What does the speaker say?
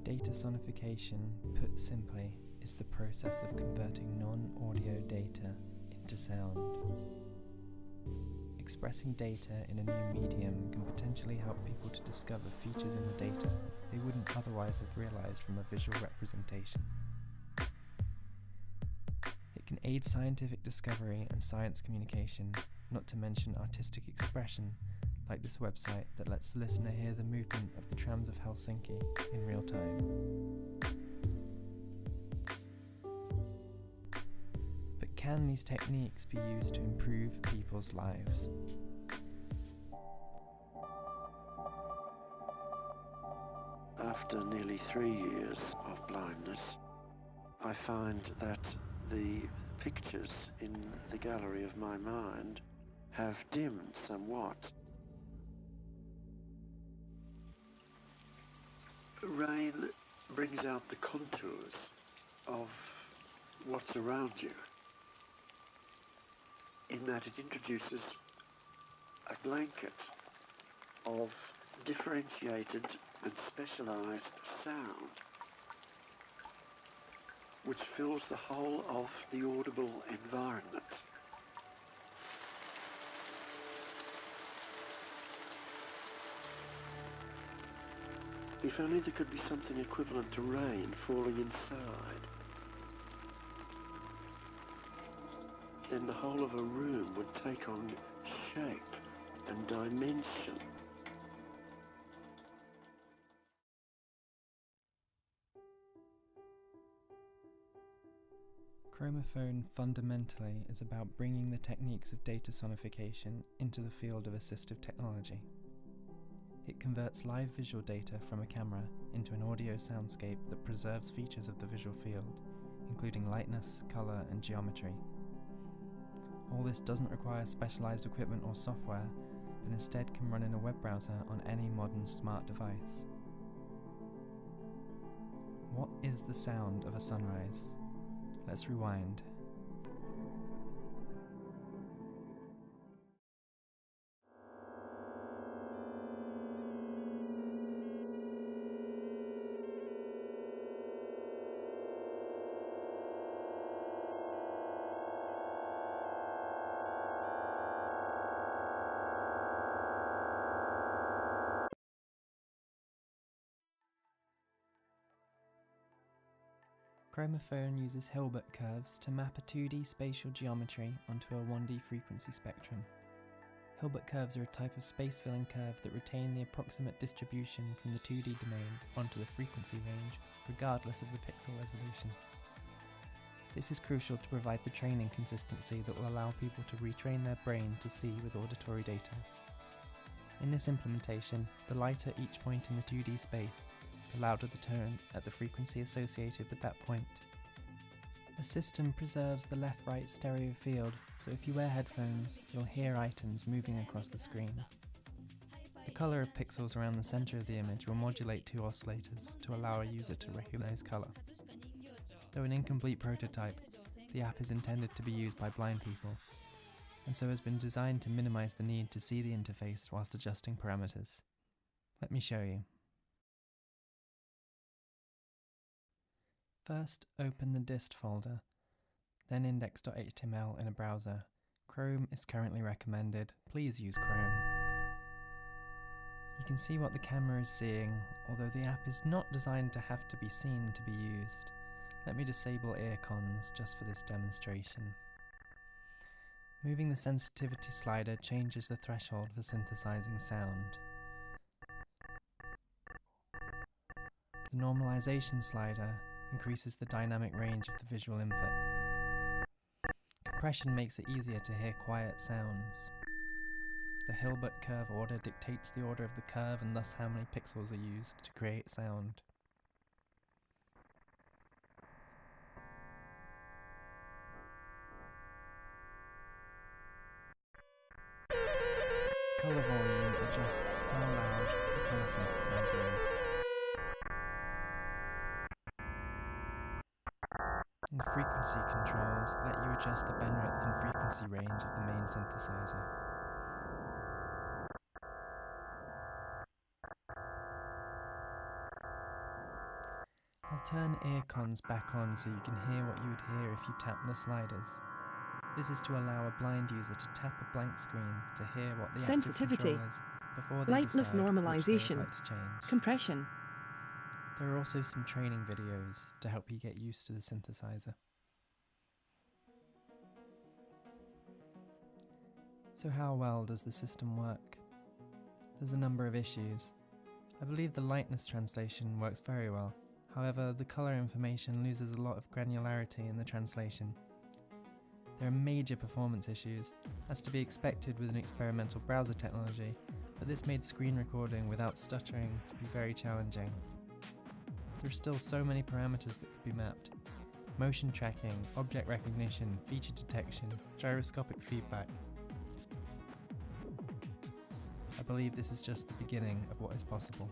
Data sonification, put simply, is the process of converting non-audio data into sound. Expressing data in a new medium can potentially help people to discover features in the data they wouldn't otherwise have realized from a visual representation. It can aid scientific discovery and science communication, not to mention artistic expression, like this website that lets the listener hear the movement of the trams of Helsinki in real time. But can these techniques be used to improve people's lives? After nearly 3 years of blindness, I find that the pictures in the gallery of my mind have dimmed somewhat. Rain brings out the contours of what's around you, in that it introduces a blanket of differentiated and specialized sound which fills the whole of the audible environment. If only there could be something equivalent to rain falling inside, then the whole of a room would take on shape and dimension. Chromaphone fundamentally is about bringing the techniques of data sonification into the field of assistive technology. It converts live visual data from a camera into an audio soundscape that preserves features of the visual field, including lightness, colour and geometry. All this doesn't require specialised equipment or software, but instead can run in a web browser on any modern smart device. What is the sound of a sunrise? Let's rewind. Chromaphone uses Hilbert curves to map a 2D spatial geometry onto a 1D frequency spectrum. Hilbert curves are a type of space-filling curve that retain the approximate distribution from the 2D domain onto the frequency range, regardless of the pixel resolution. This is crucial to provide the training consistency that will allow people to retrain their brain to see with auditory data. In this implementation, the lighter each point in the 2D space, the louder the tone at the frequency associated with that point. The system preserves the left-right stereo field, so if you wear headphones, you'll hear items moving across the screen. The colour of pixels around the centre of the image will modulate two oscillators to allow a user to recognise colour. Though an incomplete prototype, the app is intended to be used by blind people, and so has been designed to minimise the need to see the interface whilst adjusting parameters. Let me show you. First, open the dist folder, then index.html in a browser. Chrome is currently recommended. Please use Chrome. You can see what the camera is seeing, although the app is not designed to have to be seen to be used. Let me disable ear cons just for this demonstration. Moving the sensitivity slider changes the threshold for synthesizing sound. The normalization slider increases the dynamic range of the visual input. Compression makes it easier to hear quiet sounds. The Hilbert curve order dictates the order of the curve and thus how many pixels are used to create sound. Color volume adjusts how loud the color synthesizer is. And frequency controls let you adjust the bandwidth and frequency range of the main synthesizer. I'll turn ear cons back on so you can hear what you would hear if you tap the sliders. This is to allow a blind user to tap a blank screen to hear what the active Sensitivity, control is before they lightness decide which they would normalization, like to change. compression. There are also some training videos to help you get used to the synthesizer. So how well does the system work? There's a number of issues. I believe the lightness translation works very well. However, the colour information loses a lot of granularity in the translation. There are major performance issues, as to be expected with an experimental browser technology, but this made screen recording without stuttering to be very challenging. There are still so many parameters that could be mapped. Motion tracking, object recognition, feature detection, gyroscopic feedback. I believe this is just the beginning of what is possible.